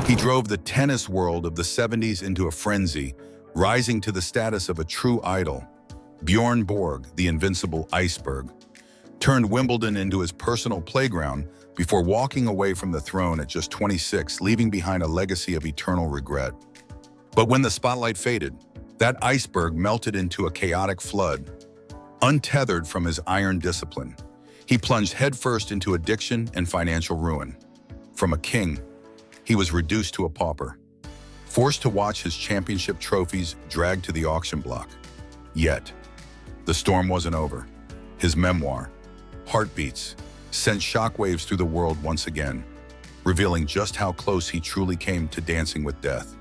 He drove the tennis world of the 70s into a frenzy, rising to the status of a true idol. Björn Borg, the invincible iceberg, turned Wimbledon into his personal playground before walking away from the throne at just 26, leaving behind a legacy of eternal regret. But when the spotlight faded, that iceberg melted into a chaotic flood. Untethered from his iron discipline, he plunged headfirst into addiction and financial ruin. From a king, he was reduced to a pauper, forced to watch his championship trophies dragged to the auction block. Yet, the storm wasn't over. His memoir, Heartbeats, sent shockwaves through the world once again, revealing just how close he truly came to dancing with death.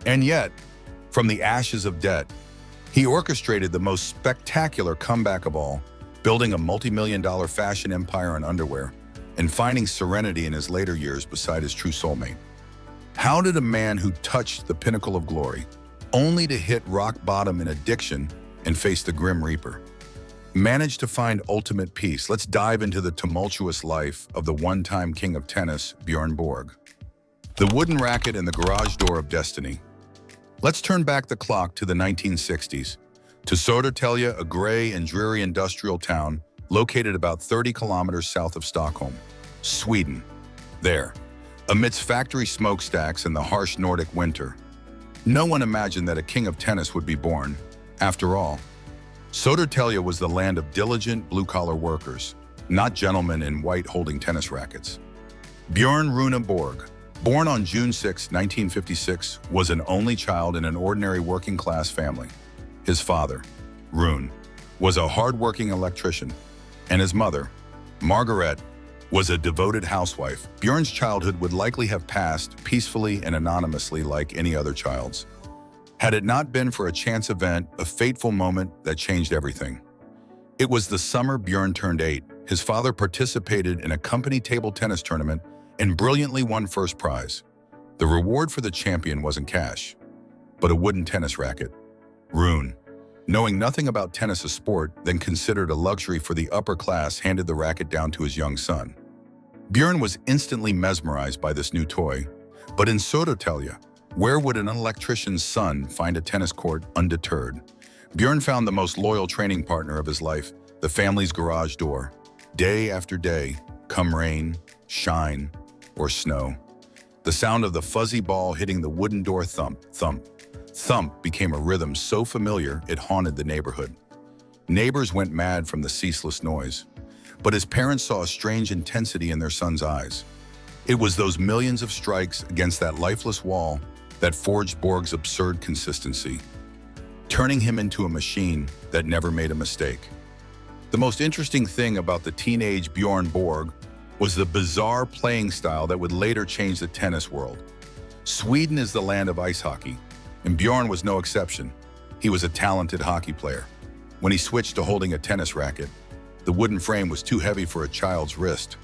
And yet, from the ashes of debt, he orchestrated the most spectacular comeback of all, building a multi-million-dollar fashion empire in underwear and finding serenity in his later years beside his true soulmate. How did a man who touched the pinnacle of glory, only to hit rock bottom in addiction and face the Grim Reaper, manage to find ultimate peace? Let's dive into the tumultuous life of the one-time king of tennis, Björn Borg. The wooden racket and the garage door of destiny. Let's turn back the clock to the 1960s, to Södertälje, a gray and dreary industrial town located about 30 kilometers south of Stockholm, Sweden. There, amidst factory smokestacks and the harsh Nordic winter, no one imagined that a king of tennis would be born. After all, Södertälje was the land of diligent blue-collar workers, not gentlemen in white holding tennis rackets. Björn Rune Borg, born on June 6, 1956, was an only child in an ordinary working-class family. His father, Rune, was a hard-working electrician, and his mother, Margaret, was a devoted housewife. Björn's childhood would likely have passed peacefully and anonymously like any other child's, had it not been for a chance event, a fateful moment that changed everything. It was the summer Björn turned 8. His father participated in a company table tennis tournament and brilliantly won first prize. The reward for the champion wasn't cash, but a wooden tennis racket. Rune, knowing nothing about tennis, a sport then considered a luxury for the upper class, handed the racket down to his young son. Björn was instantly mesmerized by this new toy, but in Södertälje, where would an electrician's son find a tennis court undeterred? Björn found the most loyal training partner of his life, the family's garage door. Day after day, come rain, shine, or snow, the sound of the fuzzy ball hitting the wooden door thump, thump, thump became a rhythm so familiar it haunted the neighborhood. Neighbors went mad from the ceaseless noise, but his parents saw a strange intensity in their son's eyes. It was those millions of strikes against that lifeless wall that forged Borg's absurd consistency, turning him into a machine that never made a mistake. The most interesting thing about the teenage Björn Borg was the bizarre playing style that would later change the tennis world. Sweden is the land of ice hockey, and Björn was no exception. He was a talented hockey player. When he switched to holding a tennis racket, the wooden frame was too heavy for a child's wrist.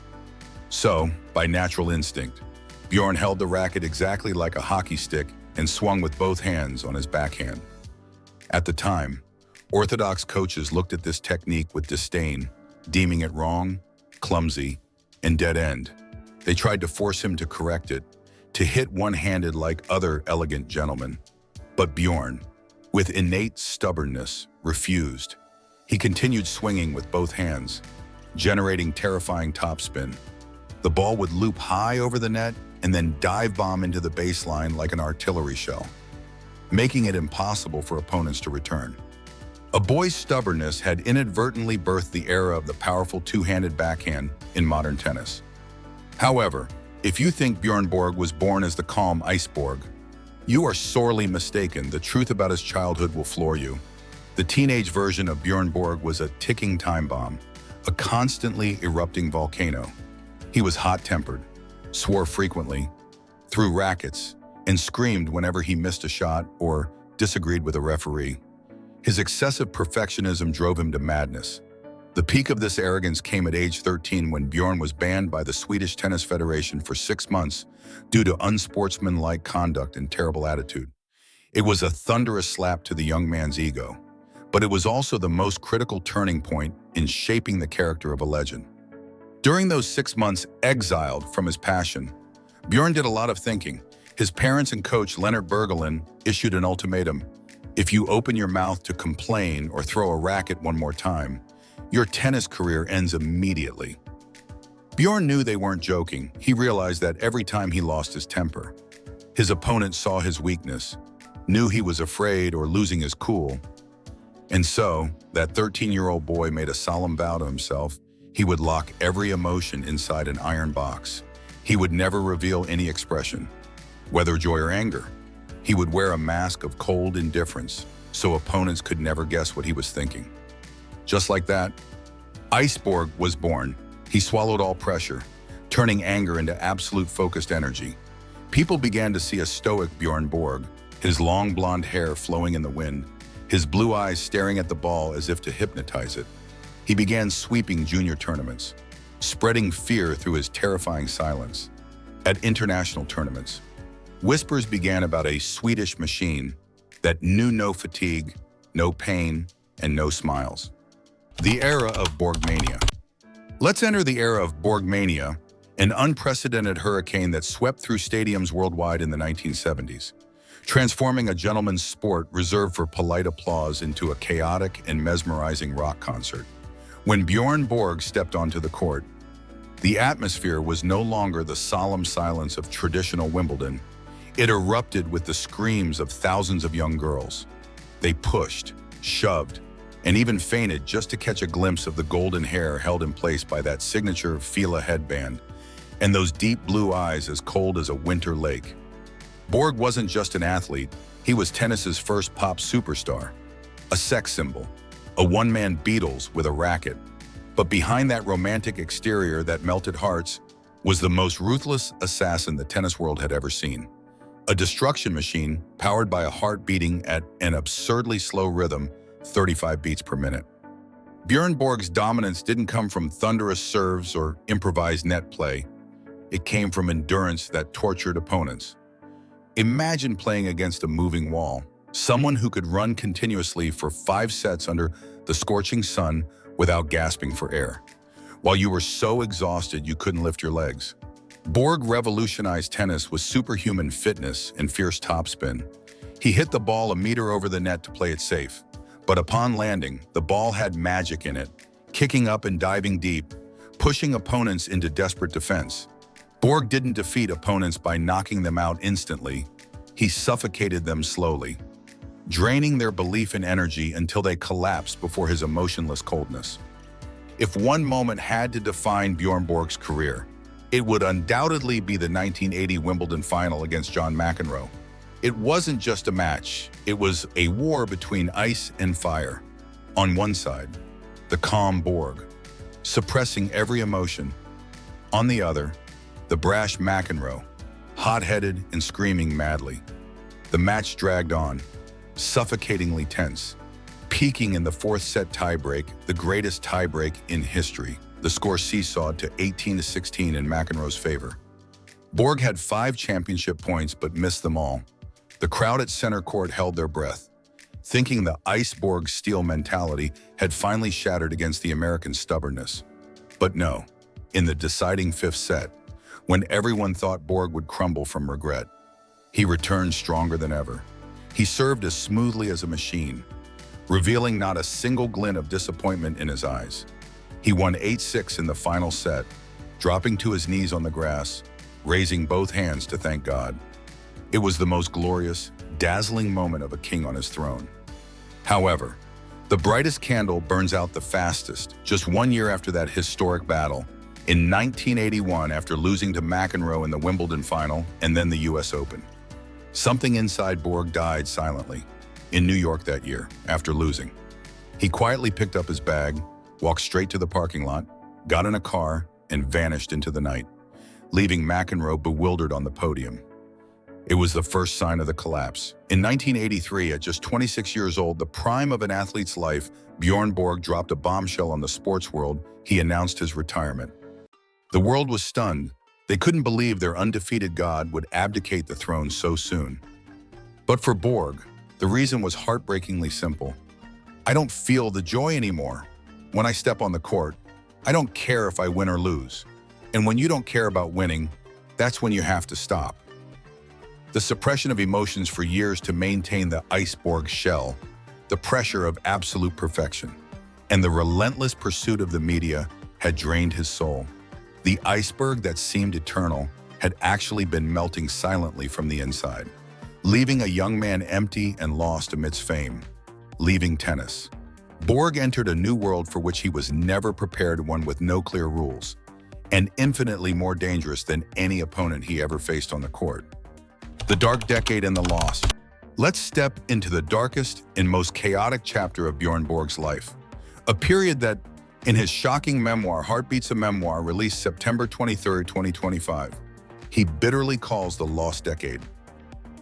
So, by natural instinct, Björn held the racket exactly like a hockey stick and swung with both hands on his backhand. At the time, orthodox coaches looked at this technique with disdain, deeming it wrong, clumsy, and dead-end. They tried to force him to correct it, to hit one-handed like other elegant gentlemen. But Björn, with innate stubbornness, refused. He continued swinging with both hands, generating terrifying topspin. The ball would loop high over the net and then dive bomb into the baseline like an artillery shell, making it impossible for opponents to return. A boy's stubbornness had inadvertently birthed the era of the powerful two-handed backhand in modern tennis. However, if you think Björn Borg was born as the calm iceberg, you are sorely mistaken. The truth about his childhood will floor you. The teenage version of Björn Borg was a ticking time bomb, a constantly erupting volcano. He was hot-tempered, swore frequently, threw rackets, and screamed whenever he missed a shot or disagreed with a referee. His excessive perfectionism drove him to madness. The peak of this arrogance came at age 13 when Björn was banned by the Swedish Tennis Federation for 6 months due to unsportsmanlike conduct and terrible attitude. It was a thunderous slap to the young man's ego, but it was also the most critical turning point in shaping the character of a legend. During those 6 months exiled from his passion, Björn did a lot of thinking. His parents and coach Leonard Bergelin issued an ultimatum. If you open your mouth to complain or throw a racket one more time, your tennis career ends immediately. Bjorn knew they weren't joking. He realized that every time he lost his temper, his opponent saw his weakness, knew he was afraid or losing his cool. And so, that 13-year-old boy made a solemn vow to himself. He would lock every emotion inside an iron box. He would never reveal any expression, whether joy or anger. He would wear a mask of cold indifference so opponents could never guess what he was thinking. Just like that, Borg was born. He swallowed all pressure, turning anger into absolute focused energy. People began to see a stoic Björn Borg, his long blonde hair flowing in the wind, his blue eyes staring at the ball as if to hypnotize it. He began sweeping junior tournaments, spreading fear through his terrifying silence. At international tournaments, whispers began about a Swedish machine that knew no fatigue, no pain, and no smiles. The era of Borgmania. Let's enter the era of Borgmania, an unprecedented hurricane that swept through stadiums worldwide in the 1970s, transforming a gentleman's sport reserved for polite applause into a chaotic and mesmerizing rock concert. When Björn Borg stepped onto the court, the atmosphere was no longer the solemn silence of traditional Wimbledon. It erupted with the screams of thousands of young girls. They pushed, shoved, and even fainted just to catch a glimpse of the golden hair held in place by that signature Fila headband, and those deep blue eyes as cold as a winter lake. Borg wasn't just an athlete, he was tennis's first pop superstar, a sex symbol, a one-man Beatles with a racket. But behind that romantic exterior that melted hearts was the most ruthless assassin the tennis world had ever seen. A destruction machine powered by a heart beating at an absurdly slow rhythm, 35 beats per minute. Björn Borg's dominance didn't come from thunderous serves or improvised net play. It came from endurance that tortured opponents. Imagine playing against a moving wall, someone who could run continuously for 5 sets under the scorching sun without gasping for air, while you were so exhausted you couldn't lift your legs. Borg revolutionized tennis with superhuman fitness and fierce topspin. He hit the ball a meter over the net to play it safe. But upon landing, the ball had magic in it, kicking up and diving deep, pushing opponents into desperate defense. Borg didn't defeat opponents by knocking them out instantly. He suffocated them slowly, draining their belief and energy until they collapsed before his emotionless coldness. If one moment had to define Björn Borg's career, it would undoubtedly be the 1980 Wimbledon final against John McEnroe. It wasn't just a match, it was a war between ice and fire. On one side, the calm Borg, suppressing every emotion. On the other, the brash McEnroe, hot-headed and screaming madly. The match dragged on, suffocatingly tense, peaking in the 4th set tiebreak, the greatest tiebreak in history. The score seesawed to 18-16 in McEnroe's favor. Borg had 5 championship points but missed them all. The crowd at center court held their breath, thinking the Borg steel mentality had finally shattered against the American's stubbornness. But no, in the deciding 5th set, when everyone thought Borg would crumble from regret, he returned stronger than ever. He served as smoothly as a machine, revealing not a single glint of disappointment in his eyes. He won 8-6 in the final set, dropping to his knees on the grass, raising both hands to thank God. It was the most glorious, dazzling moment of a king on his throne. However, the brightest candle burns out the fastest, just 1 year after that historic battle. In 1981, after losing to McEnroe in the Wimbledon final and then the US Open. Something inside Borg died silently in New York that year after losing. He quietly picked up his bag, walked straight to the parking lot, got in a car, and vanished into the night, leaving McEnroe bewildered on the podium. It was the first sign of the collapse. In 1983, at just 26 years old, the prime of an athlete's life, Björn Borg dropped a bombshell on the sports world. He announced his retirement. The world was stunned. They couldn't believe their undefeated god would abdicate the throne so soon. But for Borg, the reason was heartbreakingly simple. I don't feel the joy anymore. When I step on the court, I don't care if I win or lose. And when you don't care about winning, that's when you have to stop. The suppression of emotions for years to maintain the iceberg shell, the pressure of absolute perfection, and the relentless pursuit of the media had drained his soul. The iceberg that seemed eternal had actually been melting silently from the inside, leaving a young man empty and lost amidst fame, leaving tennis. Borg entered a new world for which he was never prepared, one with no clear rules, and infinitely more dangerous than any opponent he ever faced on the court. The dark decade and the loss. Let's step into the darkest and most chaotic chapter of Björn Borg's life, a period that, in his shocking memoir, Heartbeats, a Memoir, released September 23, 2025, he bitterly calls the lost decade.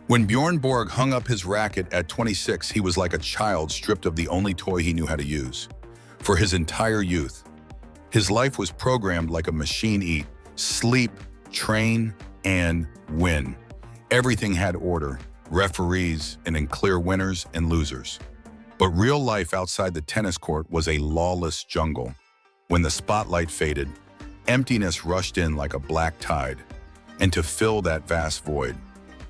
When Björn Borg hung up his racket at 26, he was like a child stripped of the only toy he knew how to use. For his entire youth, his life was programmed like a machine: eat, sleep, train, and win. Everything had order, referees, and clear winners and losers. But real life outside the tennis court was a lawless jungle. When the spotlight faded, emptiness rushed in like a black tide. And to fill that vast void,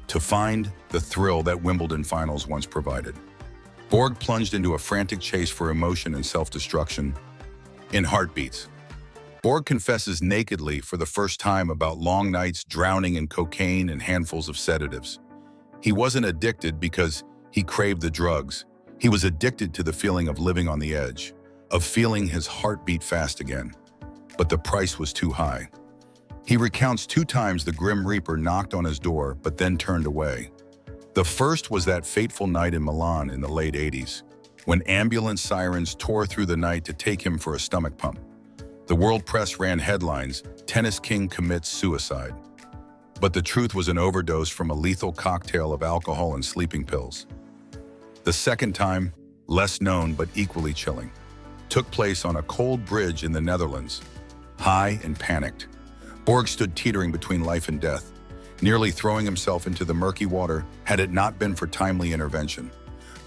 to find the thrill that Wimbledon finals once provided, Borg plunged into a frantic chase for emotion and self-destruction. In Heartbeats, Borg confesses nakedly for the first time about long nights drowning in cocaine and handfuls of sedatives. He wasn't addicted because he craved the drugs. He was addicted to the feeling of living on the edge, of feeling his heart beat fast again. But the price was too high. He recounts 2 times the Grim Reaper knocked on his door, but then turned away. The first was that fateful night in Milan in the late 80s, when ambulance sirens tore through the night to take him for a stomach pump. The world press ran headlines, "Tennis King commits suicide." But the truth was an overdose from a lethal cocktail of alcohol and sleeping pills. The second time, less known but equally chilling, took place on a cold bridge in the Netherlands. High and panicked, Borg stood teetering between life and death, nearly throwing himself into the murky water had it not been for timely intervention.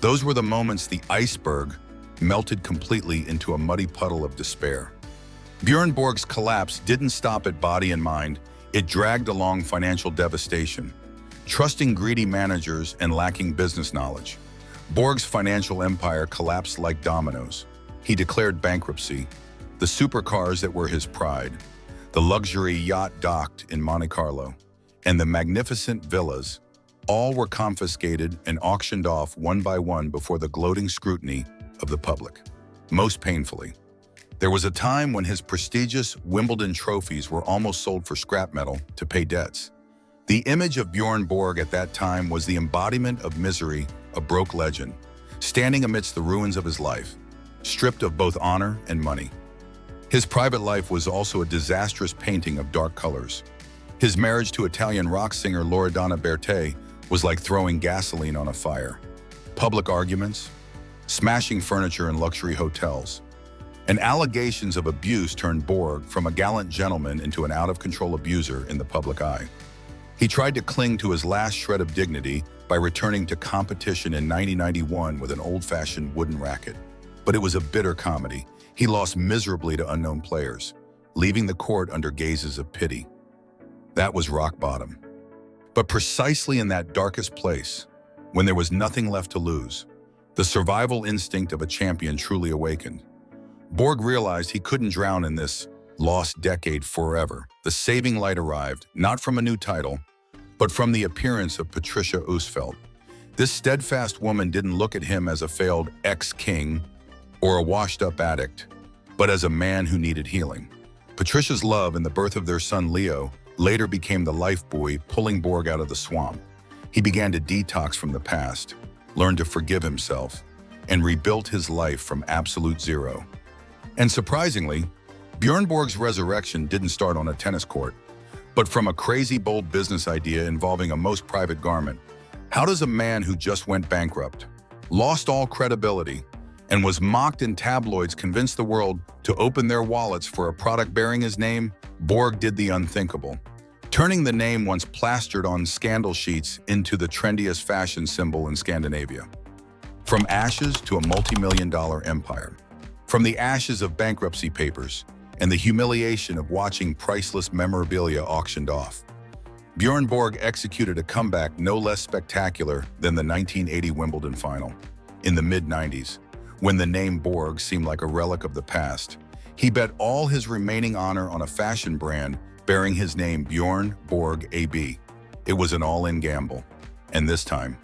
Those were the moments the iceberg melted completely into a muddy puddle of despair. Björn Borg's collapse didn't stop at body and mind, it dragged along financial devastation. Trusting greedy managers and lacking business knowledge, Borg's financial empire collapsed like dominoes. He declared bankruptcy. The supercars that were his pride, the luxury yacht docked in Monte Carlo, and the magnificent villas, all were confiscated and auctioned off one by one before the gloating scrutiny of the public. Most painfully, there was a time when his prestigious Wimbledon trophies were almost sold for scrap metal to pay debts. The image of Björn Borg at that time was the embodiment of misery, a broke legend, standing amidst the ruins of his life, stripped of both honor and money. His private life was also a disastrous painting of dark colors. His marriage to Italian rock singer Loredana Bertè was like throwing gasoline on a fire. Public arguments, smashing furniture in luxury hotels, and allegations of abuse turned Borg from a gallant gentleman into an out-of-control abuser in the public eye. He tried to cling to his last shred of dignity by returning to competition in 1991 with an old-fashioned wooden racket. But it was a bitter comedy. He lost miserably to unknown players, leaving the court under gazes of pity. That was rock bottom. But precisely in that darkest place, when there was nothing left to lose, the survival instinct of a champion truly awakened. Borg realized he couldn't drown in this lost decade forever. The saving light arrived, not from a new title, but from the appearance of Patricia Ousfeld. This steadfast woman didn't look at him as a failed ex-king or a washed-up addict, but as a man who needed healing. Patricia's love and the birth of their son Leo later became the lifebuoy pulling Borg out of the swamp. He began to detox from the past, learned to forgive himself, and rebuilt his life from absolute zero. And surprisingly, Björn Borg's resurrection didn't start on a tennis court, but from a crazy bold business idea involving a most private garment. How does a man who just went bankrupt, lost all credibility, and was mocked in tabloids convince the world to open their wallets for a product bearing his name? Borg did the unthinkable, turning the name once plastered on scandal sheets into the trendiest fashion symbol in Scandinavia. From ashes to a multi-million-dollar empire. From the ashes of bankruptcy papers and the humiliation of watching priceless memorabilia auctioned off. Björn Borg executed a comeback no less spectacular than the 1980 Wimbledon final. In the mid-90s, when the name Borg seemed like a relic of the past, he bet all his remaining honor on a fashion brand bearing his name Björn Borg AB. It was an all-in gamble. And this time,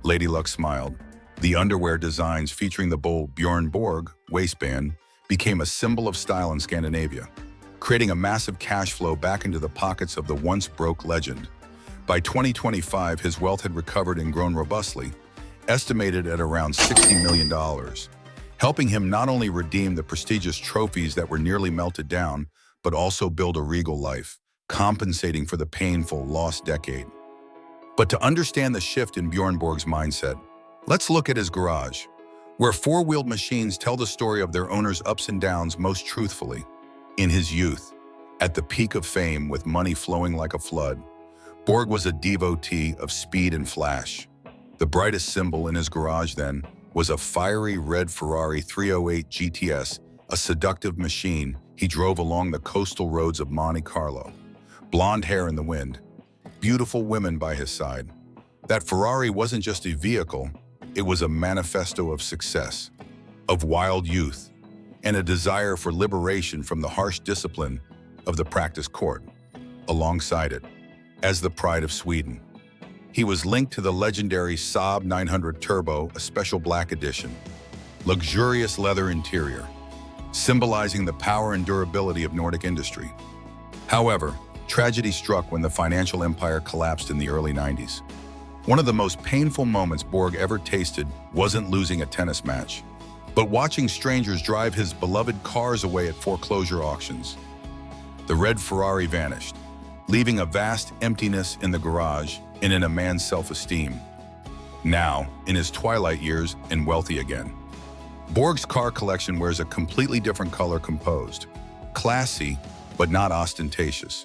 Lady Luck smiled. The underwear designs featuring the bold Björn Borg waistband became a symbol of style in Scandinavia, creating a massive cash flow back into the pockets of the once broke legend. By 2025, his wealth had recovered and grown robustly, estimated at around $60 million, helping him not only redeem the prestigious trophies that were nearly melted down, but also build a regal life, compensating for the painful lost decade. But to understand the shift in Björn Borg's mindset, let's look at his garage, where four-wheeled machines tell the story of their owner's ups and downs most truthfully. In his youth, at the peak of fame with money flowing like a flood, Borg was a devotee of speed and flash. The brightest symbol in his garage then was a fiery red Ferrari 308 GTS, a seductive machine he drove along the coastal roads of Monte Carlo. Blonde hair in the wind, beautiful women by his side. That Ferrari wasn't just a vehicle, it was a manifesto of success, of wild youth, and a desire for liberation from the harsh discipline of the practice court. Alongside it, as the pride of Sweden, he was linked to the legendary Saab 900 Turbo, a special black edition, luxurious leather interior, symbolizing the power and durability of Nordic industry. However, tragedy struck when the financial empire collapsed in the early 90s. One of the most painful moments Borg ever tasted wasn't losing a tennis match, but watching strangers drive his beloved cars away at foreclosure auctions. The red Ferrari vanished, leaving a vast emptiness in the garage and in a man's self-esteem. Now, in his twilight years and wealthy again, Borg's car collection wears a completely different color composed, classy, but not ostentatious.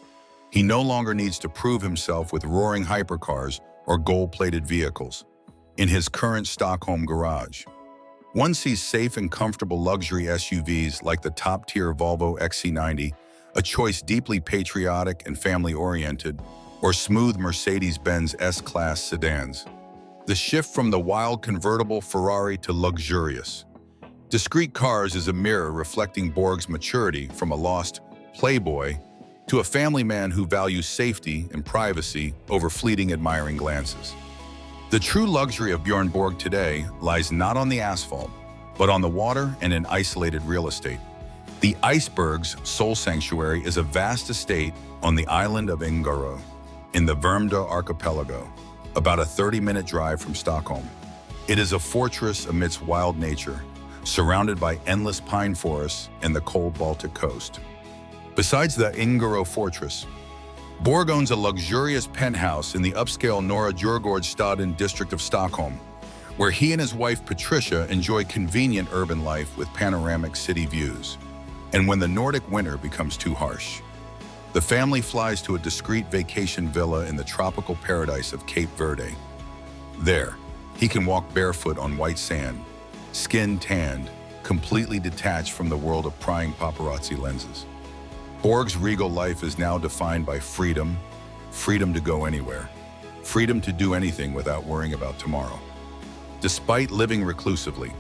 He no longer needs to prove himself with roaring hypercars or gold-plated vehicles. In his current Stockholm garage, one sees safe and comfortable luxury SUVs like the top-tier Volvo XC90, a choice deeply patriotic and family-oriented, or smooth Mercedes-Benz S-Class sedans. The shift from the wild convertible Ferrari to luxurious, discreet cars is a mirror reflecting Borg's maturity from a lost playboy to a family man who values safety and privacy over fleeting admiring glances. The true luxury of Björn Borg today lies not on the asphalt, but on the water and in isolated real estate. The Iceberg's Soul Sanctuary is a vast estate on the island of Ingaro, in the Värmdö archipelago, about a 30-minute drive from Stockholm. It is a fortress amidst wild nature, surrounded by endless pine forests and the cold Baltic coast. Besides the Ingaro fortress, Borg owns a luxurious penthouse in the upscale Norra Djurgårdsstaden district of Stockholm, where he and his wife Patricia enjoy convenient urban life with panoramic city views. And when the Nordic winter becomes too harsh, the family flies to a discreet vacation villa in the tropical paradise of Cape Verde. There, he can walk barefoot on white sand, skin tanned, completely detached from the world of prying paparazzi lenses. Borg's regal life is now defined by freedom, freedom to go anywhere, freedom to do anything without worrying about tomorrow. Despite living reclusively,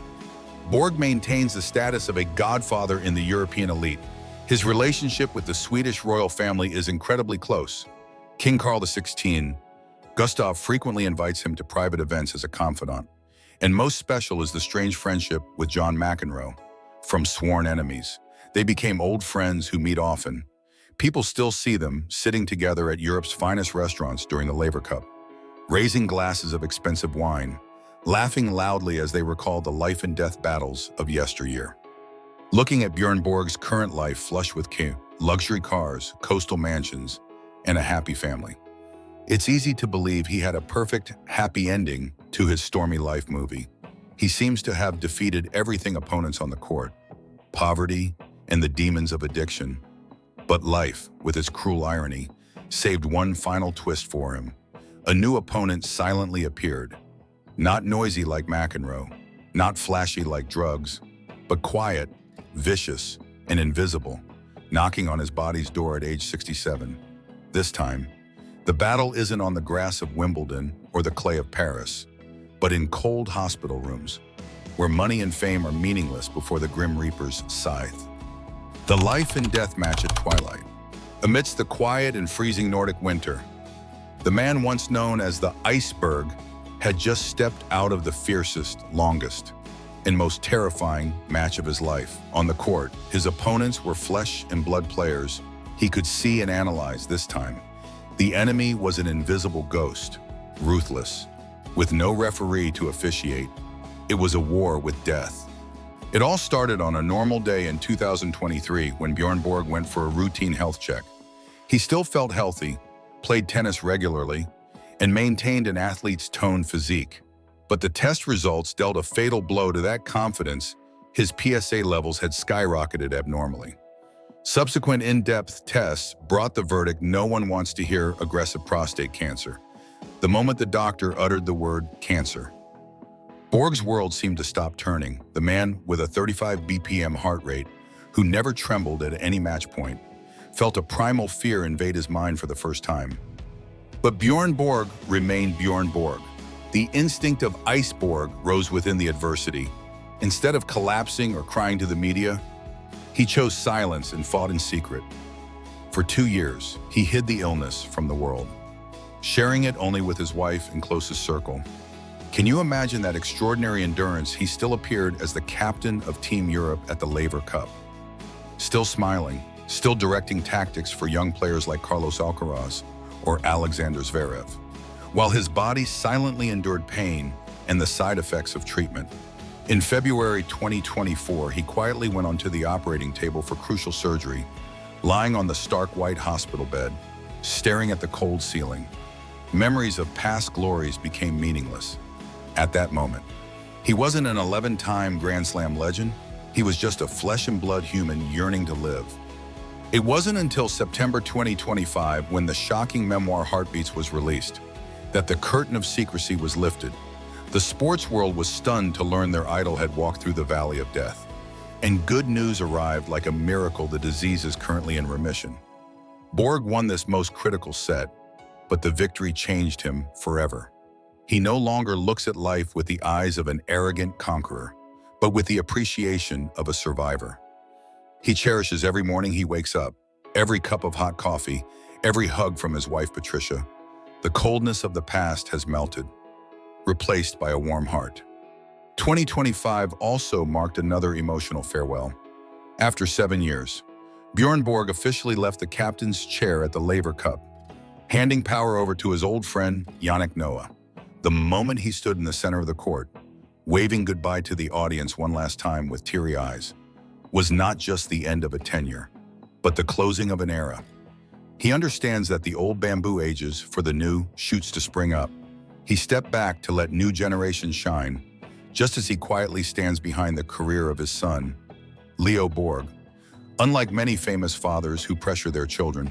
Borg maintains the status of a godfather in the European elite. His relationship with the Swedish royal family is incredibly close. King Carl XVI, Gustav frequently invites him to private events as a confidant. And most special is the strange friendship with John McEnroe. From sworn enemies, they became old friends who meet often. People still see them sitting together at Europe's finest restaurants during the Laver Cup, raising glasses of expensive wine, laughing loudly as they recall the life and death battles of yesteryear. Looking at Björn Borg's current life flush with luxury cars, coastal mansions, and a happy family, it's easy to believe he had a perfect, happy ending to his stormy life movie. He seems to have defeated everything opponents on the court, poverty and the demons of addiction. But life, with its cruel irony, saved one final twist for him. A new opponent silently appeared. Not noisy like McEnroe, not flashy like drugs, but quiet, vicious, and invisible, knocking on his body's door at age 67. This time, The battle isn't on the grass of Wimbledon or the clay of Paris, but in cold hospital rooms, where money and fame are meaningless before the Grim Reaper's scythe. The life and death match at twilight. Amidst the quiet and freezing Nordic winter, the man once known as the Iceberg had just stepped out of the fiercest, longest, and most terrifying match of his life. On the court, his opponents were flesh and blood players he could see and analyze this time. The enemy was an invisible ghost, ruthless, with no referee to officiate. It was a war with death. It all started on a normal day in 2023 when Björn Borg went for a routine health check. He still felt healthy, played tennis regularly, and maintained an athlete's toned physique. But the test results dealt a fatal blow to that confidence. His PSA levels had skyrocketed abnormally. Subsequent in-depth tests brought the verdict: no one wants to hear aggressive prostate cancer. The moment the doctor uttered the word cancer, Borg's world seemed to stop turning. The man with a 35 BPM heart rate, who never trembled at any match point, felt a primal fear invade his mind for the first time. But Björn Borg remained Björn Borg. The instinct of Iceborg rose within the adversity. Instead of collapsing or crying to the media, he chose silence and fought in secret. For 2 years, he hid the illness from the world, sharing it only with his wife and closest circle. Can you imagine that extraordinary endurance? He still appeared as the captain of Team Europe at the Laver Cup, still smiling, still directing tactics for young players like Carlos Alcaraz or Alexander Zverev, while his body silently endured pain and the side effects of treatment. In February 2024, he quietly went onto the operating table for crucial surgery, lying on the stark white hospital bed, staring at the cold ceiling. Memories of past glories became meaningless. At that moment, he wasn't an 11-time Grand Slam legend. He was just a flesh and blood human yearning to live. It wasn't until September 2025, when the shocking memoir Heartbeats was released, that the curtain of secrecy was lifted. The sports world was stunned to learn their idol had walked through the valley of death. And good news arrived like a miracle: the disease is currently in remission. Borg won this most critical set, but the victory changed him forever. He no longer looks at life with the eyes of an arrogant conqueror, but with the appreciation of a survivor. He cherishes every morning he wakes up, every cup of hot coffee, every hug from his wife Patricia. The coldness of the past has melted, replaced by a warm heart. 2025 also marked another emotional farewell. After 7 years, Björn Borg officially left the captain's chair at the Laver Cup, handing power over to his old friend Yannick Noah. The moment he stood in the center of the court, waving goodbye to the audience one last time with teary eyes, was not just the end of a tenure, but the closing of an era. He understands that the old bamboo ages for the new shoots to spring up. He stepped back to let new generations shine, just as he quietly stands behind the career of his son, Leo Borg. Unlike many famous fathers who pressure their children,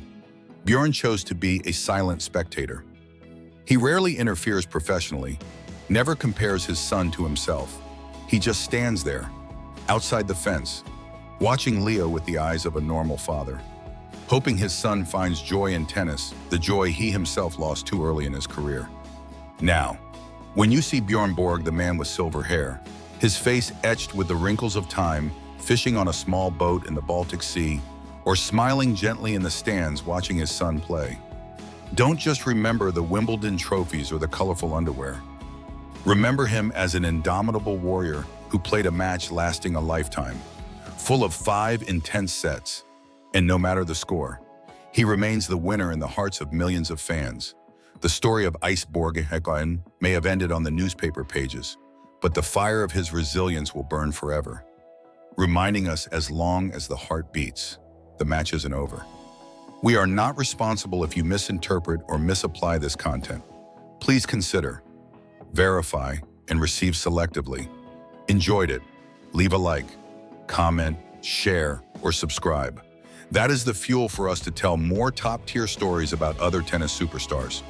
Björn chose to be a silent spectator. He rarely interferes professionally, never compares his son to himself. He just stands there, outside the fence, watching Leo with the eyes of a normal father, hoping his son finds joy in tennis, the joy he himself lost too early in his career. Now, when you see Björn Borg, the man with silver hair, his face etched with the wrinkles of time, fishing on a small boat in the Baltic Sea, or smiling gently in the stands watching his son play, don't just remember the Wimbledon trophies or the colorful underwear. Remember him as an indomitable warrior who played a match lasting a lifetime, full of 5 intense sets. And no matter the score, he remains the winner in the hearts of millions of fans. The story of Iceborg may have ended on the newspaper pages, but the fire of his resilience will burn forever, reminding us as long as the heart beats, the match isn't over. We are not responsible if you misinterpret or misapply this content. Please consider, verify, and receive selectively. Enjoyed it? Leave a like, comment, share, or subscribe. That is the fuel for us to tell more top-tier stories about other tennis superstars.